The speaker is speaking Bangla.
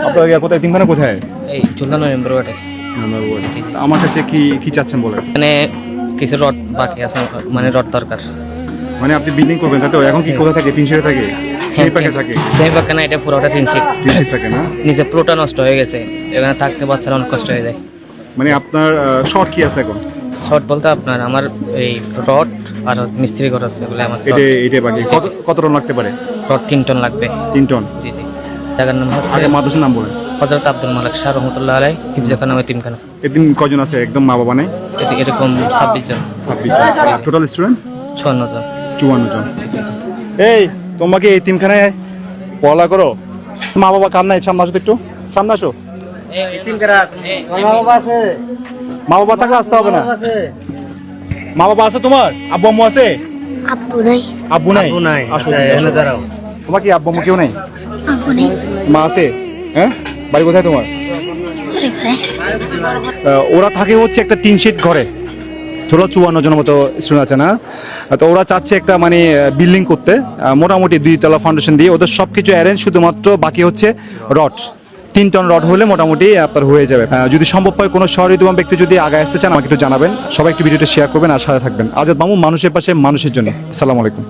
আপনার কোথায় এতিমখানা কোথায়? এই চুলতান নম্বর ওয়ার্ডে। আমার কাছে কি চাচ্ছেন বলেন? মানে কিছু রড বাকি আছে, মানে রড দরকার। মানে আপনি বিল্ডিং করবেন তাই তো? এখন কি কোথায় থাকে? টিন শেডে থাকে? সেই পাকে থাকে? সেই পাকে না, এটা পুরোটা টিন শেড থাকে না? নিচে পুরোটা নষ্ট হয়ে গেছে, এখানে থাকতে বাচ্চারা অনেক কষ্ট হয়ে যায়। মানে আপনার শর্ট কি আছে এখন? শর্ট বলতে আপনার আমার এই রড আর মিস্ত্রি ঘর আছে, এগুলো আমার এটা বাকি কত টন লাগতে পারে? রড 3 টন লাগবে। 3 টন? জি জি। জায়গার নাম হচ্ছে আগে মাদ্রাসার নাম বলেন। হযরত আব্দুল মালিক শাহ রহমাতুল্লাহ আলাইহি হিফজখানা এতিমখানা। এতিম কজন আছে একদম মা বাবা নাই? এরকম 26 জন। 26 জন। টোটাল স্টুডেন্ট 56 জন। 54 জন। এই তোমাকে এতিমখানায় পড়ালা করো, মা বাবা কার নাই? সামনে আসো তো একটু, সামনে আসো। মা বাবা থাকলে আসতে হবে না। মা বাবা আছে তোমার? আব্বু আম্মু আছে? আব্বু নাই। আব্বু নাই? আসো এখানে দাঁড়াও। তোমার কি আব্বু আম্মু কেউ নেই? আব্বু নেই। মা আছে? হ্যাঁ, বাড়ি কোথায় তোমার? সরি করে। ওরা থাকে হচ্ছে একটা টিন শেড ঘরে, ধরো 54 জনের মতো স্টুডেন্ট আছে না? তো ওরা চাচ্ছে একটা মানে বিল্ডিং করতে, মোটামুটি 2 তলা ফাউন্ডেশন দিয়ে ওদের সব কিছু অ্যারেঞ্জ, শুধুমাত্র বাকি হচ্ছে রড। 3 টন রড হলে মোটামুটি আপনার হয়ে যাবে। যদি সম্ভব হয় কোনো সহৃদয় ব্যক্তি যদি আগে আসতে চান আমাকে একটু জানাবেন। সবাই একটু ভিডিওটা শেয়ার করবেন আর সাথে থাকবেন। আজাদ মামু, মানুষের পাশে মানুষের জন্য। আসসালামু আলাইকুম।